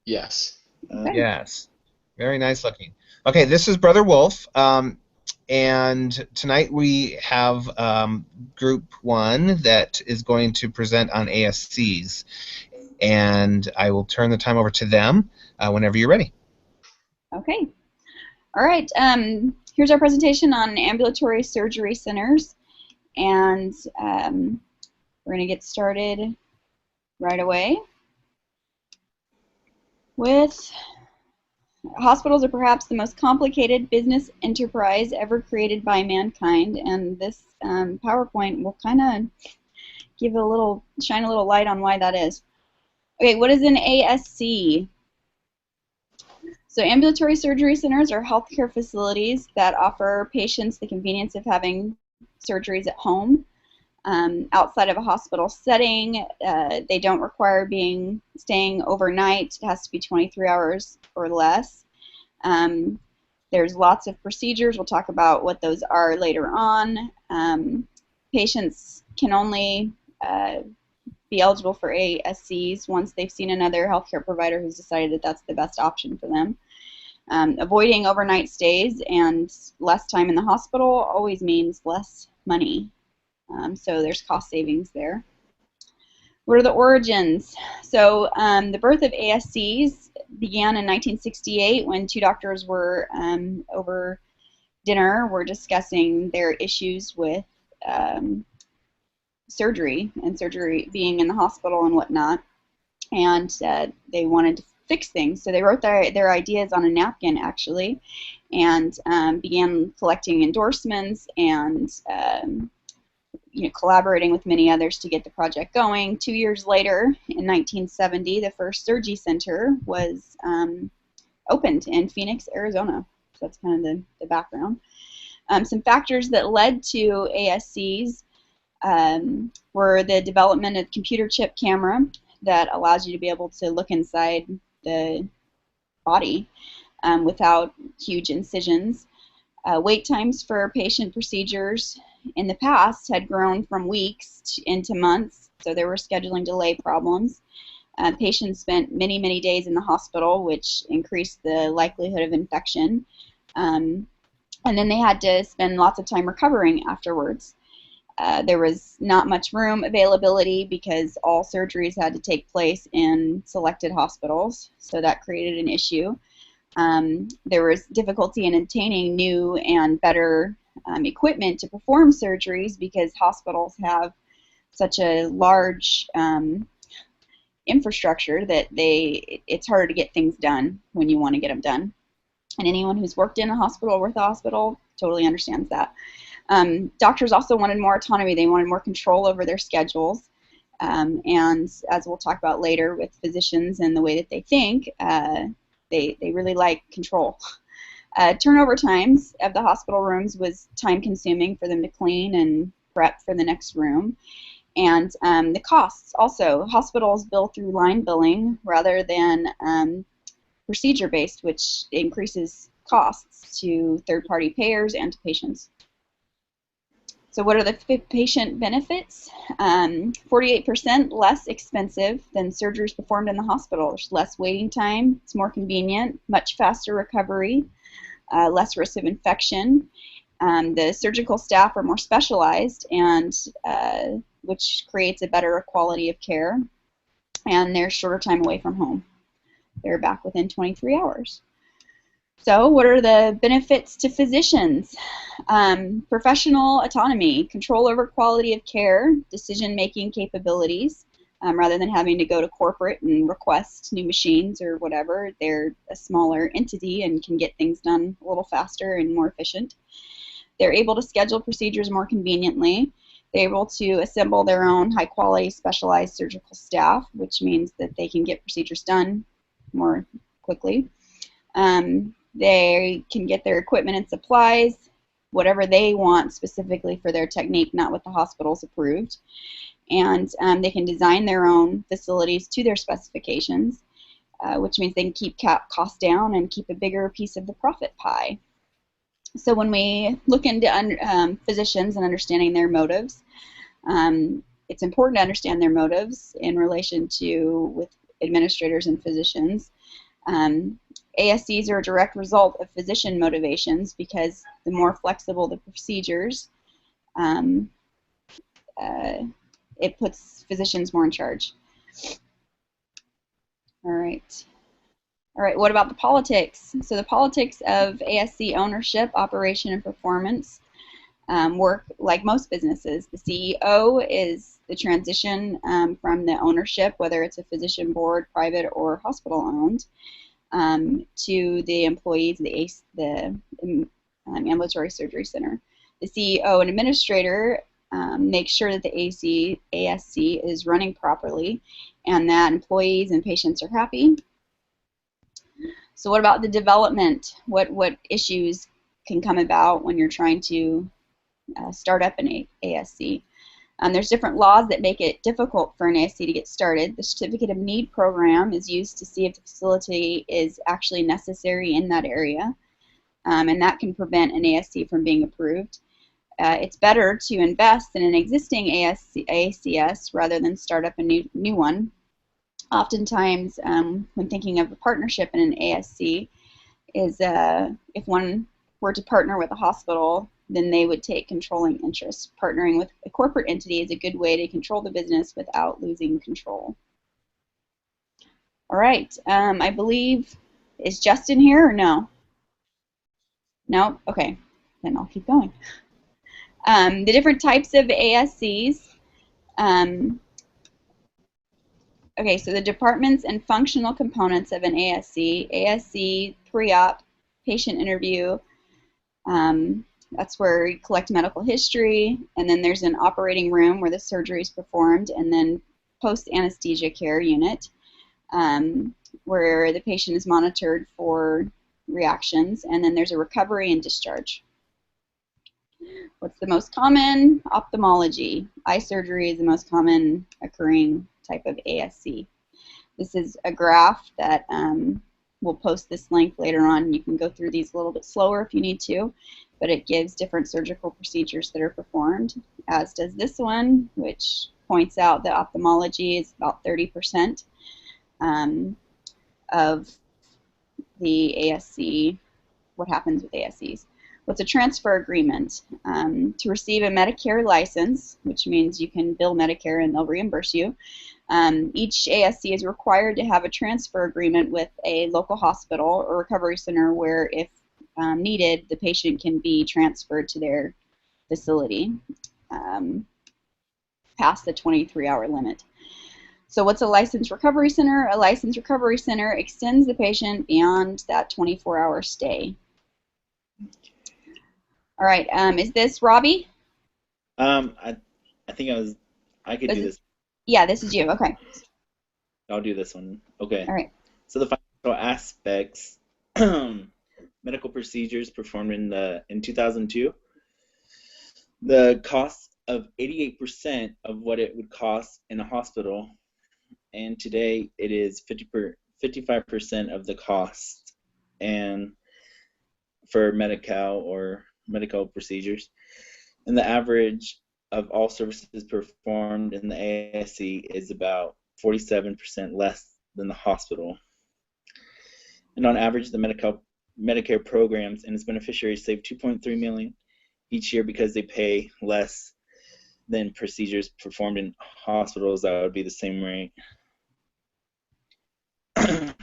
Yes. Okay. Yes. Very nice looking. Okay, this is Brother Wolf. And tonight we have group one that is going to present on ASCs. And I will turn the time over to them whenever you're ready. Okay. All right. Here's our presentation on ambulatory surgery centers. And we're going to get started right away with hospitals are perhaps the most complicated business enterprise ever created by mankind, and this PowerPoint will kind of give shine a little light on why that is. Okay, what is an ASC? So ambulatory surgery centers are healthcare facilities that offer patients the convenience of having surgeries at home. Outside of a hospital setting, they don't require staying overnight. It has to be 23 hours or less. There's lots of procedures. We'll talk about what those are later on. Patients can only be eligible for ASCs once they've seen another healthcare provider who's decided that that's the best option for them. Avoiding overnight stays and less time in the hospital always means less money. So there's cost savings there. What are the origins? So the birth of ASCs began in 1968 when two doctors were over dinner were discussing their issues with surgery and surgery being in the hospital and whatnot, and they wanted to fix things. So they wrote their ideas on a napkin, actually, and began collecting endorsements and collaborating with many others to get the project going. 2 years later, in 1970, the first Surgery Center was opened in Phoenix, Arizona. So that's kind of the background. Some factors that led to ASCs were the development of computer chip camera that allows you to be able to look inside the body without huge incisions. Wait times for patient procedures in the past had grown from weeks into months, so there were scheduling delay problems. Patients spent many, many days in the hospital, which increased the likelihood of infection. And then they had to spend lots of time recovering afterwards. There was not much room availability because all surgeries had to take place in selected hospitals, so that created an issue. There was difficulty in obtaining new and better equipment to perform surgeries because hospitals have such a large infrastructure that it's harder to get things done when you want to get them done. And anyone who's worked in a hospital or with a hospital totally understands that. Doctors also wanted more autonomy. They wanted more control over their schedules. And as we'll talk about later with physicians and the way that they think, they really like control. Turnover times of the hospital rooms was time consuming for them to clean and prep for the next room. And the costs also. Hospitals bill through line billing rather than procedure-based, which increases costs to third-party payers and to patients. So what are the patient benefits? 48% less expensive than surgeries performed in the hospital. There's less waiting time. It's more convenient, much faster recovery, less risk of infection. The surgical staff are more specialized, and which creates a better quality of care. And they're shorter time away from home. They're back within 23 hours. So what are the benefits to physicians? Professional autonomy, control over quality of care, decision-making capabilities, rather than having to go to corporate and request new machines or whatever. They're a smaller entity and can get things done a little faster and more efficient. They're able to schedule procedures more conveniently. They're able to assemble their own high-quality specialized surgical staff, which means that they can get procedures done more quickly. They can get their equipment and supplies, whatever they want specifically for their technique, not what the hospital's approved. And they can design their own facilities to their specifications, which means they can keep costs down and keep a bigger piece of the profit pie. So when we look into physicians and understanding their motives, it's important to understand their motives in relation to with administrators and physicians. Um, ASCs are a direct result of physician motivations because the more flexible the procedures, um, uh, it puts physicians more in charge. All right. All right, what about the politics? So the politics of ASC ownership, operation, and performance work like most businesses. The CEO is the transition from the ownership, whether it's a physician board, private, or hospital owned, to the employees, the ambulatory surgery center. The CEO and administrator make sure that the ASC is running properly and that employees and patients are happy. So what about the development? What issues can come about when you're trying to start up an ASC? There's different laws that make it difficult for an ASC to get started. The Certificate of Need program is used to see if the facility is actually necessary in that area, and that can prevent an ASC from being approved. It's better to invest in an existing ACS rather than start up a new one. Oftentimes, when thinking of a partnership in an ASC, is if one were to partner with a hospital, then they would take controlling interest. Partnering with a corporate entity is a good way to control the business without losing control. All right, I believe, is Justin here or no? No? Okay, then I'll keep going. The different types of ASCs. Okay, so the departments and functional components of an ASC pre-op, patient interview, that's where you collect medical history, and then there's an operating room where the surgery is performed, and then post-anesthesia care unit, where the patient is monitored for reactions, and then there's a recovery and discharge. What's the most common? Ophthalmology. Eye surgery is the most common occurring type of ASC. This is a graph that we'll post this link later on. You can go through these a little bit slower if you need to, but it gives different surgical procedures that are performed, as does this one, which points out that ophthalmology is about 30% of the ASC, what happens with ASCs. What's a transfer agreement? To receive a Medicare license, which means you can bill Medicare and they'll reimburse you, each ASC is required to have a transfer agreement with a local hospital or recovery center where, if needed, the patient can be transferred to their facility past the 23-hour limit. So what's a licensed recovery center? A licensed recovery center extends the patient beyond that 24-hour stay. All right, is this Robbie? I think I could do this. Yeah, this is you. Okay. I'll do this one. Okay. All right. So the financial aspects, medical procedures performed in 2002, the cost of 88% of what it would cost in a hospital, and today it is 55% of the cost, and for medical procedures, and the average of all services performed in the ASC is about 47% less than the hospital. And on average, the Medicare programs and its beneficiaries save $2.3 million each year because they pay less than procedures performed in hospitals that would be the same rate. So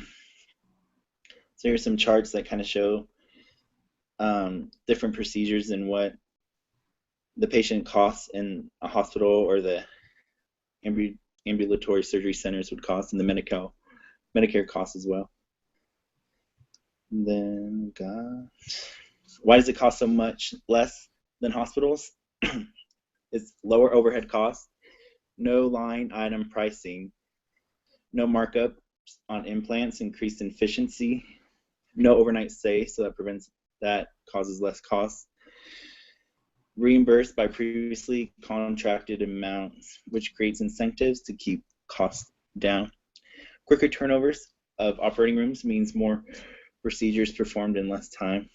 here's some charts that kind of show different procedures and what the patient costs in a hospital or the ambulatory surgery centers would cost, and the Medicare costs as well. And then, why does it cost so much less than hospitals? It's lower overhead costs, no line item pricing, no markup on implants, increased efficiency, no overnight stay, so that causes less costs. Reimbursed by previously contracted amounts, which creates incentives to keep costs down. Quicker turnovers of operating rooms means more procedures performed in less time.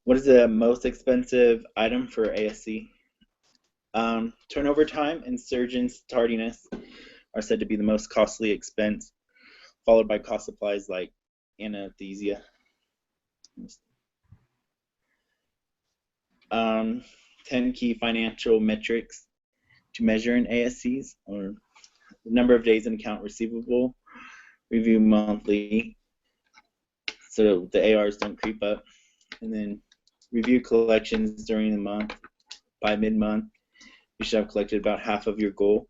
What is the most expensive item for ASC? Turnover time and surgeon's tardiness are said to be the most costly expense, followed by cost supplies like anesthesia. 10 key financial metrics to measure in ASCs or the number of days in account receivable, review monthly so the ARs don't creep up, and then review collections during the month. By mid-month, you should have collected about half of your goal.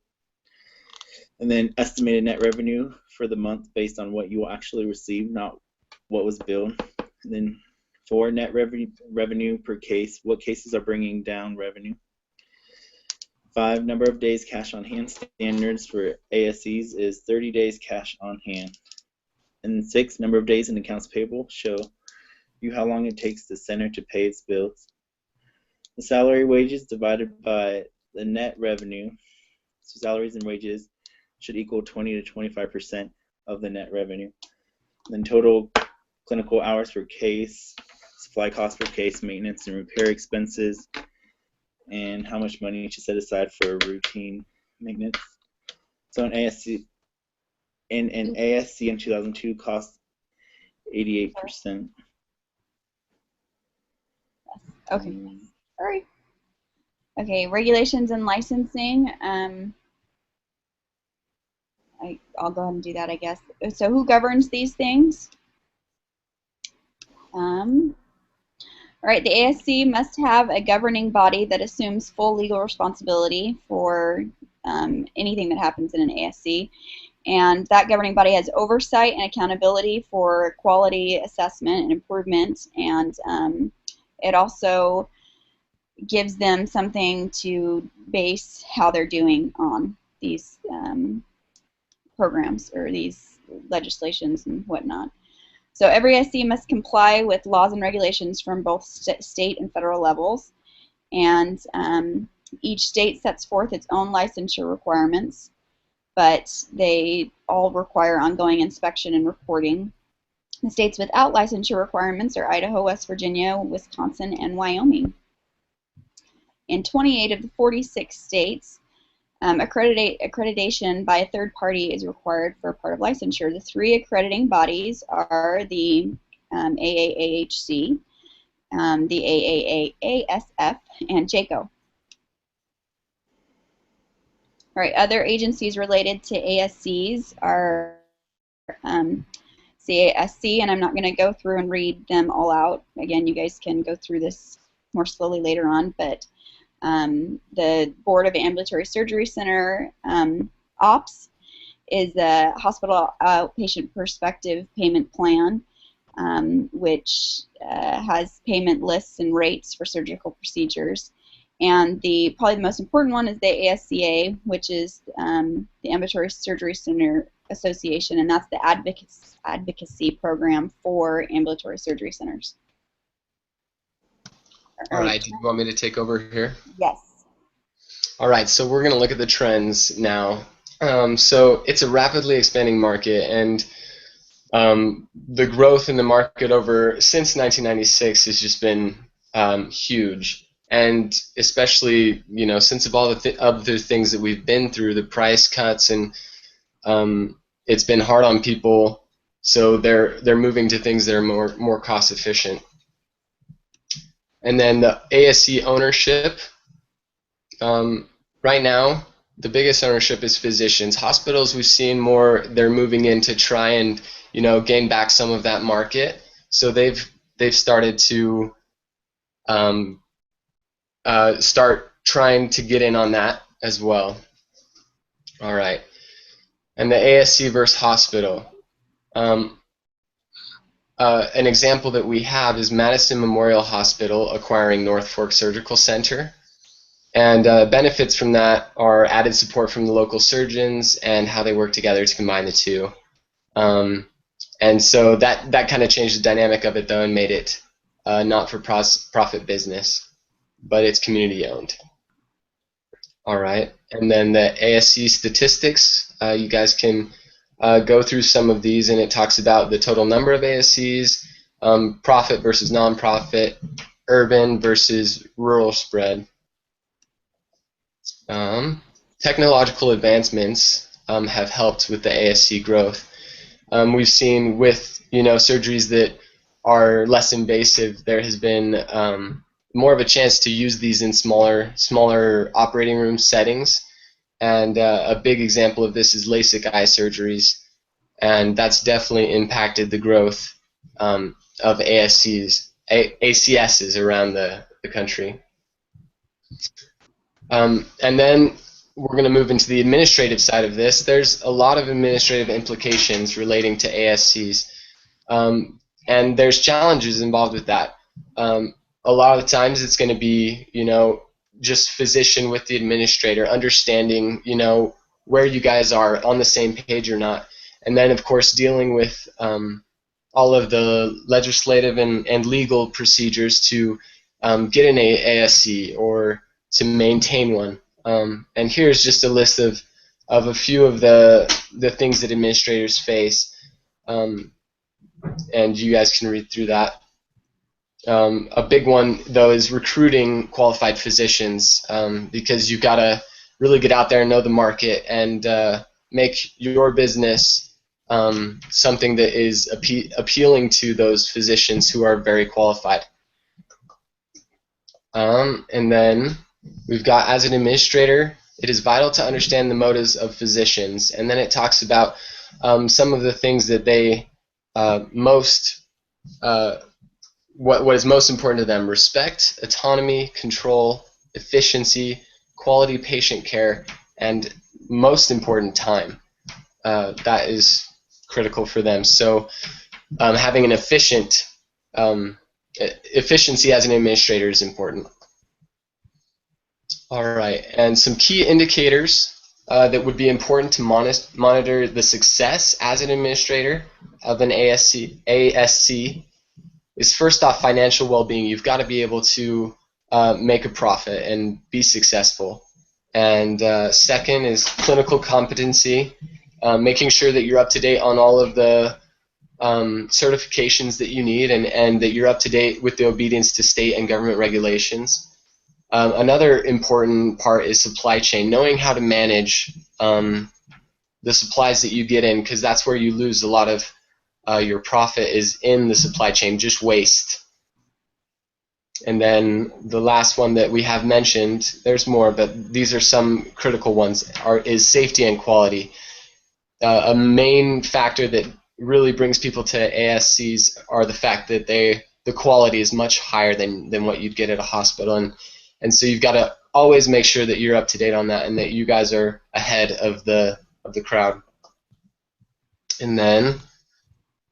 And then estimated net revenue for the month based on what you will actually receive, not what was billed. And then 4, net revenue per case. What cases are bringing down revenue? 5, number of days cash on hand. Standards for ASCs is 30 days cash on hand. And 6, number of days in accounts payable show you how long it takes the center to pay its bills. The salary wages divided by the net revenue. So salaries and wages should equal 20 to 25% of the net revenue. Then total clinical hours per case, supply costs per case, maintenance and repair expenses, and how much money to set aside for routine maintenance. So an ASC in 2002 cost 88%. Okay. Sorry. Okay, regulations and licensing. I'll go ahead and do that, I guess. So who governs these things? All right, the ASC must have a governing body that assumes full legal responsibility for anything that happens in an ASC. And that governing body has oversight and accountability for quality assessment and improvement. And it also gives them something to base how they're doing on these programs or these legislations and whatnot. So every ASC must comply with laws and regulations from both state and federal levels. And each state sets forth its own licensure requirements, but they all require ongoing inspection and reporting. The states without licensure requirements are Idaho, West Virginia, Wisconsin, and Wyoming. In 28 of the 46 states, accreditation by a third party is required for a part of licensure. The 3 accrediting bodies are the AAAHC, the AAASF, and JACO. All right, other agencies related to ASCs are CASC, and I'm not going to go through and read them all out. Again, you guys can go through this more slowly later on, but the Board of Ambulatory Surgery Center, OPS, is a hospital outpatient perspective payment plan, which has payment lists and rates for surgical procedures. And probably the most important one is the ASCA, which is the Ambulatory Surgery Center Association, and that's the advocacy program for ambulatory surgery centers. All right, do you want me to take over here? Yes. All right, so we're going to look at the trends now. So it's a rapidly expanding market, and the growth in the market since 1996 has just been huge. And especially, since of all the other things that we've been through, the price cuts, and it's been hard on people, so they're moving to things that are more cost efficient. And then the ASC ownership. Right now, the biggest ownership is physicians. Hospitals, we've seen more, they're moving in to try and gain back some of that market. So they've started to start trying to get in on that as well. All right. And the ASC versus hospital. An example that we have is Madison Memorial Hospital acquiring North Fork Surgical Center. And benefits from that are added support from the local surgeons and how they work together to combine the two. And so that kind of changed the dynamic of it, though, and made it not for profit business, but it's community owned. All right. And then the ASC statistics, you guys can go through some of these, and it talks about the total number of ASCs, profit versus nonprofit, urban versus rural spread. Technological advancements have helped with the ASC growth. We've seen with surgeries that are less invasive, there has been more of a chance to use these in smaller operating room settings. And a big example of this is LASIK eye surgeries, and that's definitely impacted the growth of ACSs around the country. And then we're going to move into the administrative side of this. There's a lot of administrative implications relating to ASCs, and there's challenges involved with that. A lot of the times it's going to be, just physician with the administrator, understanding, where you guys are on the same page or not. And then, of course, dealing with all of the legislative and legal procedures to get an ASC or to maintain one. And here's just a list of a few of the things that administrators face, and you guys can read through that. A big one, though, is recruiting qualified physicians, because you've got to really get out there and know the market and make your business something that is appealing to those physicians who are very qualified. And then we've got, as an administrator, it is vital to understand the motives of physicians. And then it talks about some of the things that they what is most important to them: respect, autonomy, control, efficiency, quality patient care, and most important, time. That is critical for them. So having an efficiency as an administrator is important. All right, and some key indicators that would be important to monitor the success as an administrator of an ASC is, first off, financial well-being. You've got to be able to make a profit and be successful. And second is clinical competency, making sure that you're up to date on all of the certifications that you need, and that you're up to date with the obedience to state and government regulations. Another important part is supply chain, knowing how to manage the supplies that you get in, because that's where you lose a lot of your profit, is in the supply chain, just waste. And then the last one that we have mentioned, there's more, but these are some critical ones, is safety and quality. A main factor that really brings people to ASCs are the fact that the quality is much higher than what you'd get at a hospital, and so you've got to always make sure that you're up to date on that and that you guys are ahead of the crowd. And then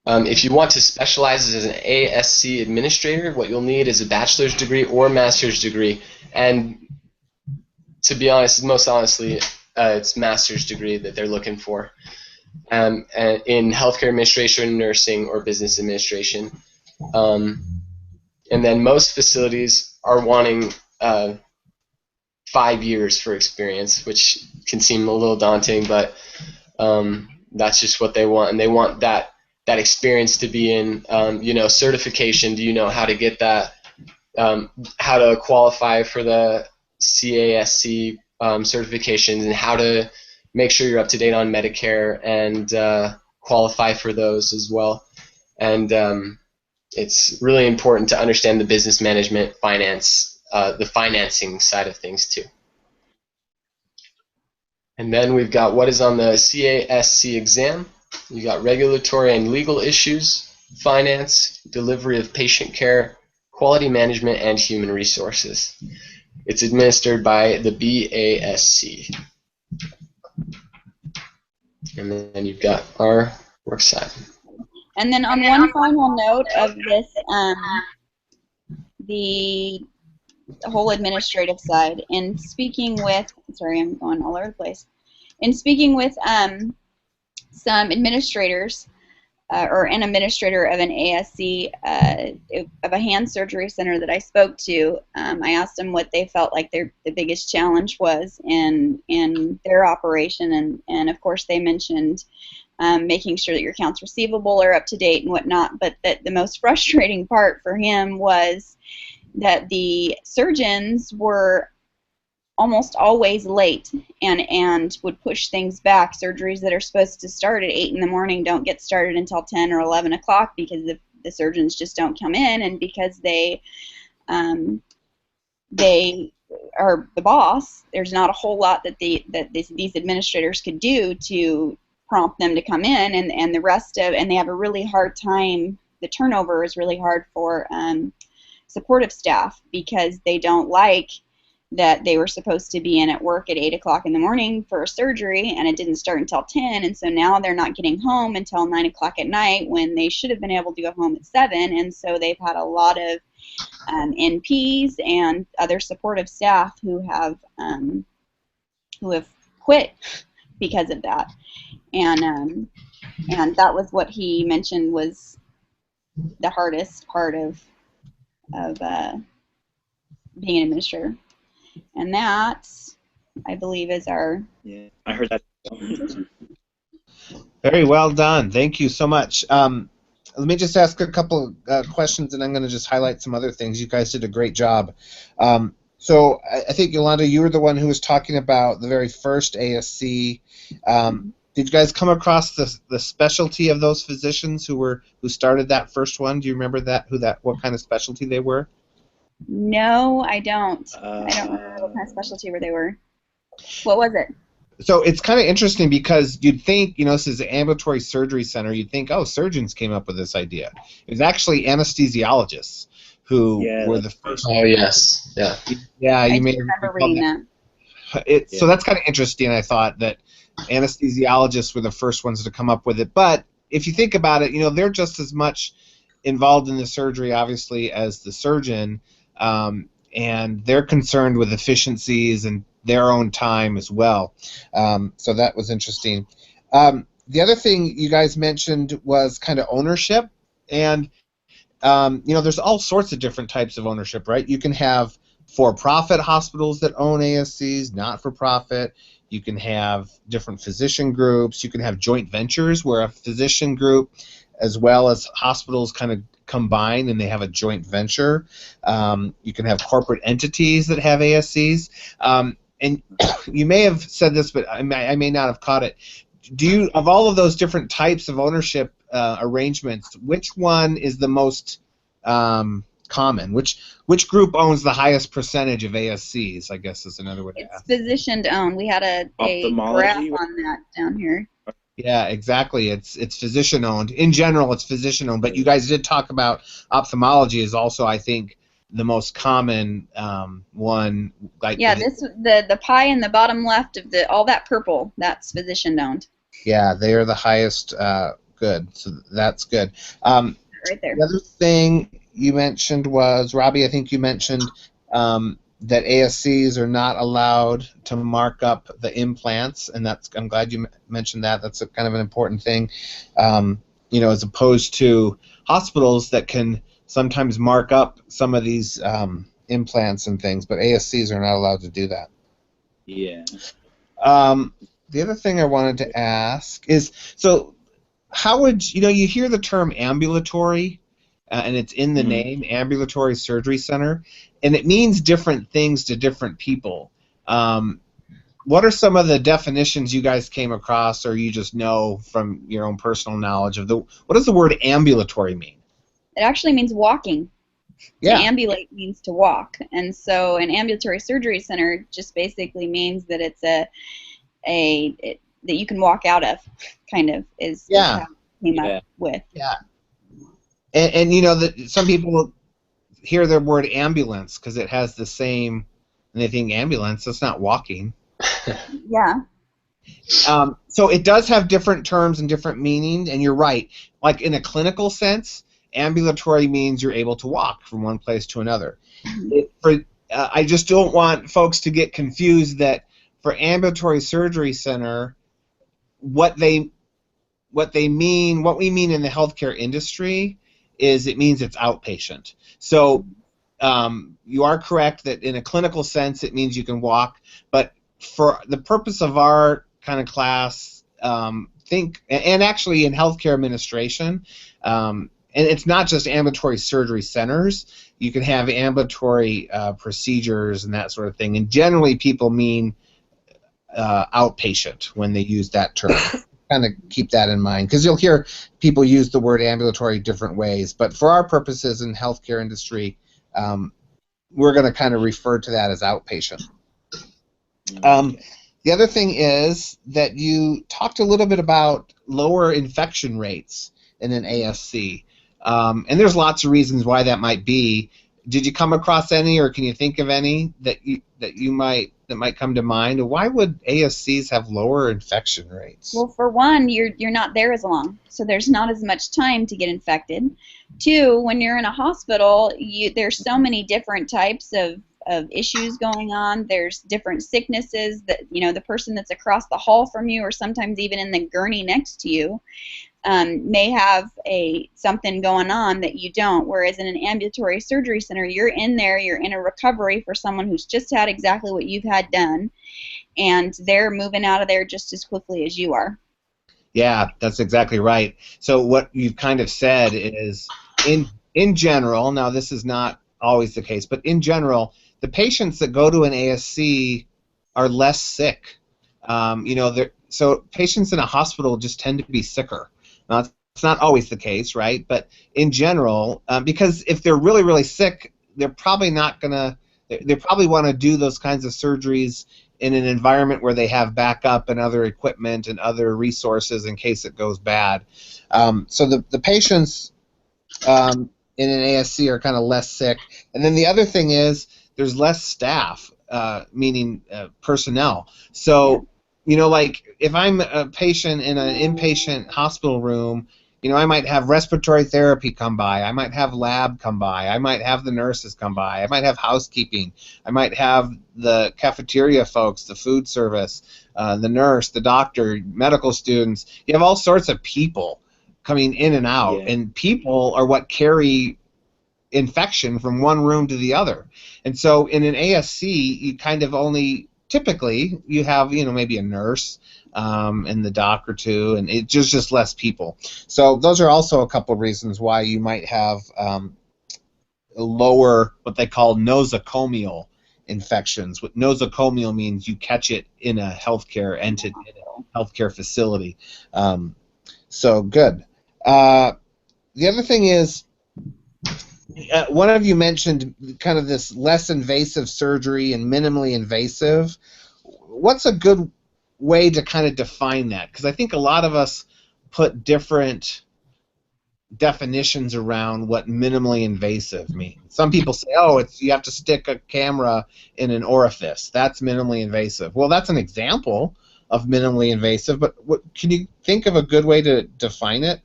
if you want to specialize as an ASC administrator, what you'll need is a bachelor's degree or master's degree. And to be honest, most honestly, it's master's degree that they're looking for, and in healthcare administration, nursing, or business administration. And then most facilities are wanting 5 years for experience, which can seem a little daunting, but that's just what they want, and they want that experience to be in, certification. Do you know how to get that, how to qualify for the CASC certifications, and how to make sure you're up to date on Medicare and qualify for those as well. And it's really important to understand the business management, finance, the financing side of things too. And then we've got what is on the CASC exam. You got regulatory and legal issues, finance, delivery of patient care, quality management, and human resources. It's administered by the BASC. And then you've got our work side. And then on one final note of this, the whole administrative side, in speaking with, sorry, I'm going all over the place. In speaking with some administrators, or an administrator of an ASC, of a hand surgery center that I spoke to, I asked them what they felt like the biggest challenge was in their operation, and of course they mentioned making sure that your accounts receivable are up to date and whatnot, but that the most frustrating part for him was that the surgeons were almost always late and would push things back. Surgeries that are supposed to start at 8 in the morning don't get started until 10 or 11 o'clock because the surgeons just don't come in, and because they are the boss, there's not a whole lot that these administrators could do to prompt them to come in, and the rest of, and they have a really hard time. The turnover is really hard for supportive staff because they don't like that they were supposed to be in at work at 8 o'clock in the morning for a surgery and it didn't start until 10, and so now they're not getting home until 9 o'clock at night when they should have been able to go home at 7, and so they've had a lot of NPs and other supportive staff who have quit because of that, and that was what he mentioned was the hardest part of being an administrator. And that, I believe, is our... Yeah, I heard that. Very well done. Thank you so much. Let me just ask a couple questions, and I'm going to just highlight some other things. You guys did a great job. So I think, Yolanda, you were the one who was talking about the very first ASC. Did you guys come across the specialty of those physicians who started that first one? Do you remember what kind of specialty they were? No, I don't. I don't remember what kind of specialty where they were. What was it? So it's kind of interesting because you'd think, this is an ambulatory surgery center, you'd think, oh, surgeons came up with this idea. It was actually anesthesiologists who were the first. Oh, yes. Yeah. Yeah, you may remember reading that. So that's kind of interesting, I thought, that anesthesiologists were the first ones to come up with it. But if you think about it, they're just as much involved in the surgery, obviously, as the surgeon. And they're concerned with efficiencies and their own time as well. So that was interesting. The other thing you guys mentioned was kind of ownership. And, there's all sorts of different types of ownership, right? You can have for-profit hospitals that own ASCs, not-for-profit. You can have different physician groups. You can have joint ventures where a physician group as well as hospitals kind of combine and they have a joint venture. You can have corporate entities that have ASCs. And you may have said this, but I may not have caught it. Of all of those different types of ownership arrangements, which one is the most common? Which group owns the highest percentage of ASCs, I guess is another way to ask. It's physician-owned. We had a graph on that down here. Yeah, exactly. It's physician-owned. In general, it's physician-owned, but you guys did talk about ophthalmology is also, I think, the most common one. The pie in the bottom left of all that purple, that's physician-owned. Yeah, they are the highest. Good, so that's good. Right there. The other thing you mentioned was, Robbie, I think you mentioned that ASCs are not allowed to mark up the implants, and I'm glad you mentioned that. That's kind of an important thing, as opposed to hospitals that can sometimes mark up some of these implants and things, but ASCs are not allowed to do that. Yeah. The other thing I wanted to ask is, so how would, you hear the term ambulatory, and it's in the name, ambulatory surgery center, and it means different things to different people. What are some of the definitions you guys came across, or you just know from your own personal knowledge of what does the word ambulatory mean? It actually means walking. Yeah. To ambulate means to walk, and so an ambulatory surgery center just basically means that it's that you can walk out of, kind of, is how it came up with. Yeah. And that some people hear the word ambulance because it has the same, and they think ambulance, that's not walking. Yeah. So it does have different terms and different meanings, and you're right. Like in a clinical sense, ambulatory means you're able to walk from one place to another. I just don't want folks to get confused that for ambulatory surgery center, what we mean in the healthcare industry is it means it's outpatient. So you are correct that in a clinical sense it means you can walk, but for the purpose of our kind of class, and actually in healthcare administration, and it's not just ambulatory surgery centers. You can have ambulatory procedures and that sort of thing. And generally, people mean outpatient when they use that term. Kind of keep that in mind, because you'll hear people use the word ambulatory different ways. But for our purposes in healthcare industry, we're going to kind of refer to that as outpatient. The other thing is that you talked a little bit about lower infection rates in an ASC, and there's lots of reasons why that might be. Did you come across any, or can you think of any that might come to mind? Why would ASCs have lower infection rates? Well, for one, you're not there as long, so there's not as much time to get infected. Two, when you're in a hospital, there's so many different types of issues going on. There's different sicknesses that, the person that's across the hall from you, or sometimes even in the gurney next to you, may have something going on that you don't. Whereas in an ambulatory surgery center, you're in there, you're in a recovery for someone who's just had exactly what you've had done, and they're moving out of there just as quickly as you are. Yeah, that's exactly right. So what you've kind of said is, in general, now this is not always the case, but in general, the patients that go to an ASC are less sick. So patients in a hospital just tend to be sicker. Now, it's not always the case, right? But in general, because if they're really, really sick, they're probably not gonna. They probably want to do those kinds of surgeries in an environment where they have backup and other equipment and other resources in case it goes bad. So the patients in an ASC are kind of less sick. And then the other thing is there's less staff, meaning personnel. So, like if I'm a patient in an inpatient hospital room, I might have respiratory therapy come by. I might have lab come by. I might have the nurses come by. I might have housekeeping. I might have the cafeteria folks, the food service, the nurse, the doctor, medical students. You have all sorts of people coming in and out, and people are what carry infection from one room to the other. And so in an ASC, you kind of only, typically, you have, maybe a nurse and the doc or two, and it's just less people. So those are also a couple of reasons why you might have lower, what they call nosocomial infections. What nosocomial means, you catch it in a healthcare entity, in a healthcare facility. So good. The other thing is, one of you mentioned kind of this less invasive surgery and minimally invasive. What's a good way to kind of define that? Because I think a lot of us put different definitions around what minimally invasive means. Some people say, oh, you have to stick a camera in an orifice. That's minimally invasive. Well, that's an example of minimally invasive, but can you think of a good way to define it?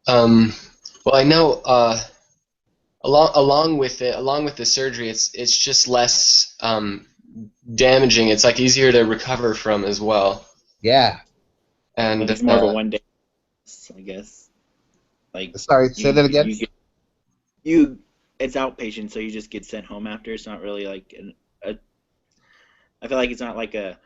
Well, I know along with the surgery, it's just less damaging. It's like easier to recover from as well. Yeah. And it's more of a one day, I guess. Like, sorry, say that again. It's outpatient, so you just get sent home after. It's not really like I feel like it's not like a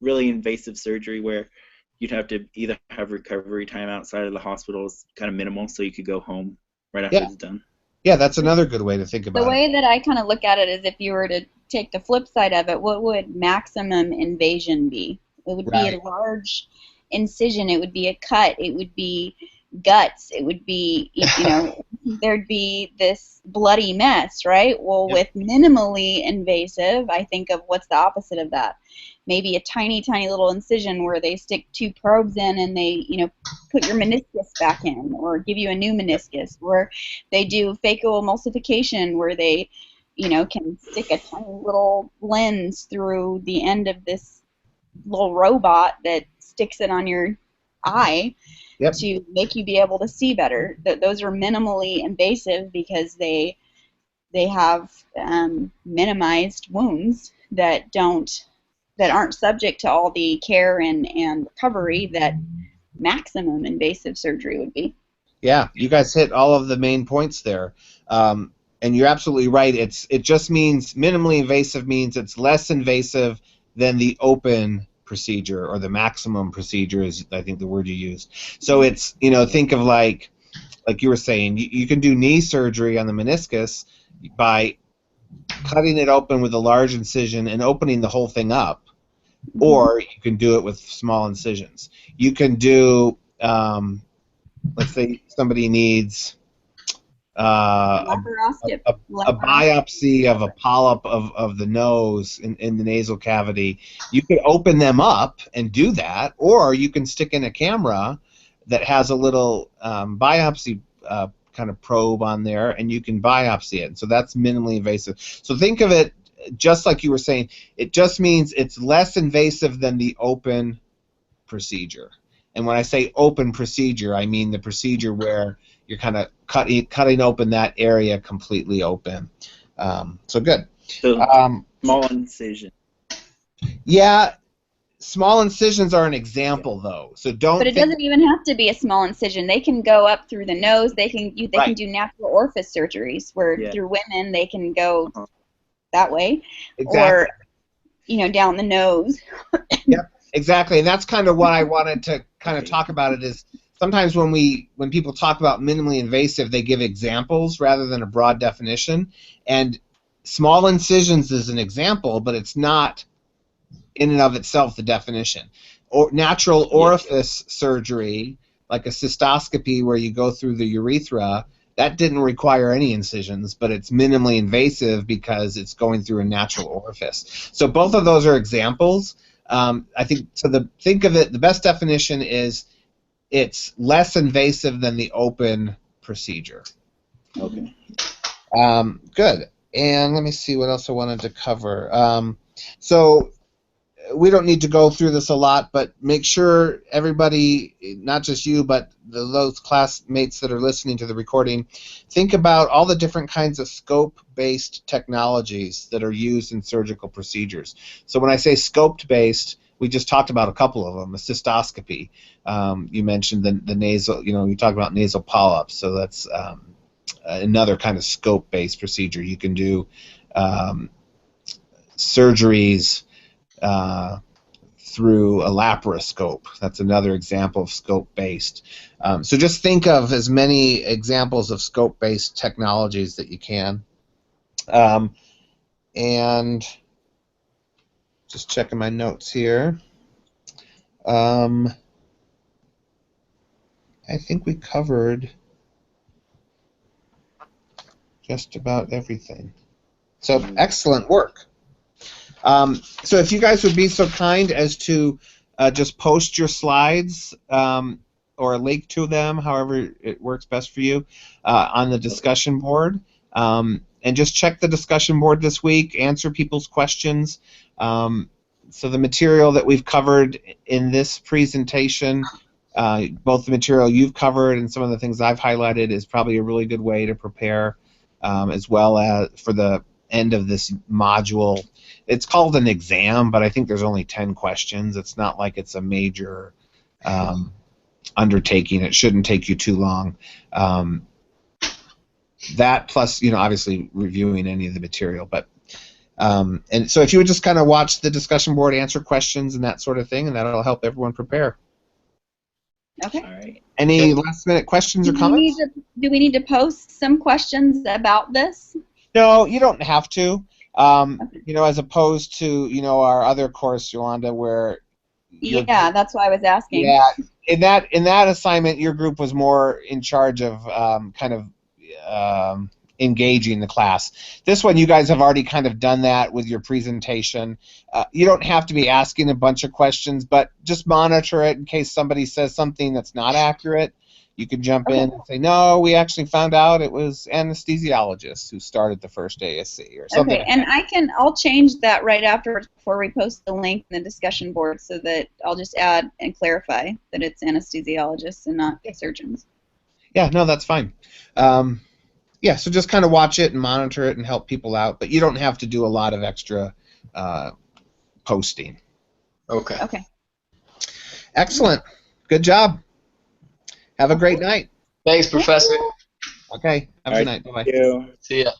really invasive surgery where you'd have to either have recovery time outside of the hospital is kind of minimal, so you could go home right after it's done. Yeah, that's another good way to think about it. The way that I kind of look at it is, if you were to take the flip side of it, what would maximum invasion be? It would be a large incision. It would be a cut. It would be guts. It would be, there'd be this bloody mess, right? Well, with minimally invasive, I think of what's the opposite of that. Maybe a tiny, tiny little incision where they stick 2 probes in and they, put your meniscus back in, or give you a new meniscus, or they do phacoemulsification where they, can stick a tiny little lens through the end of this little robot that sticks it on your eye to make you be able to see better. Those are minimally invasive because they have minimized wounds that aren't subject to all the care and recovery that maximum invasive surgery would be. Yeah, you guys hit all of the main points there. And you're absolutely right. It just means minimally invasive means it's less invasive than the open procedure, or the maximum procedure is, I think, the word you used. So it's, you know, think of like you were saying, you can do knee surgery on the meniscus by cutting it open with a large incision and opening the whole thing up, or you can do it with small incisions. You can do, let's say somebody needs a biopsy of a polyp of the nose in the nasal cavity. You could open them up and do that, or you can stick in a camera that has a little biopsy kind of probe on there, and you can biopsy it. So that's minimally invasive. So think of it just like you were saying. It just means it's less invasive than the open procedure. And when I say open procedure, I mean the procedure where you're kind of cutting open that area completely open. So good. So small incision. Yeah, small incisions are an example, though. So don't. But it doesn't even have to be a small incision. They can go up through the nose. They can can do natural orifice surgeries where through women they can go that way, or down the nose. Yep, exactly, and that's kind of what I wanted to kind of talk about. It is sometimes when people talk about minimally invasive, they give examples rather than a broad definition, and small incisions is an example, but it's not in and of itself the definition. Or natural orifice surgery, like a cystoscopy where you go through the urethra, that didn't require any incisions, but it's minimally invasive because it's going through a natural orifice. So both of those are examples. I think think of it. The best definition is it's less invasive than the open procedure. Okay. Good. And let me see what else I wanted to cover. So we don't need to go through this a lot, but make sure everybody, not just you, but those classmates that are listening to the recording, think about all the different kinds of scope-based technologies that are used in surgical procedures. So when I say scoped-based, we just talked about a couple of them. A cystoscopy. You mentioned the nasal, you talk about nasal polyps, so that's another kind of scope-based procedure. You can do surgeries through a laparoscope. That's another example of scope-based. So just think of as many examples of scope-based technologies that you can. And just checking my notes here. I think we covered just about everything. So excellent work. So if you guys would be so kind as to just post your slides or a link to them, however it works best for you, on the discussion board. And just check the discussion board this week, answer people's questions. So the material that we've covered in this presentation, both the material you've covered and some of the things I've highlighted, is probably a really good way to prepare, as well as for the end of this module. It's called an exam, but I think there's only 10 questions. It's not like it's a major undertaking. It shouldn't take you too long. That plus, obviously reviewing any of the material. But and so if you would just kind of watch the discussion board, answer questions and that sort of thing, and that'll help everyone prepare. Okay. All right. Any last-minute questions or comments? Do we need to post some questions about this? No, you don't have to. As opposed to, our other course, Yolanda, where that's why I was asking. Yeah, in that assignment, your group was more in charge of engaging the class. This one, you guys have already kind of done that with your presentation. You don't have to be asking a bunch of questions, but just monitor it in case somebody says something that's not accurate. You can jump in and say, no, we actually found out it was anesthesiologists who started the first ASC or something. Okay, and I'll change that right afterwards before we post the link in the discussion board, so that I'll just add and clarify that it's anesthesiologists and not surgeons. Yeah, no, that's fine. Yeah, so just kind of watch it and monitor it and help people out, but you don't have to do a lot of extra posting. Okay. Excellent. Good job. Have a great night. Thanks, Professor. Okay. Have a good night. Bye-bye. Thank you. See ya.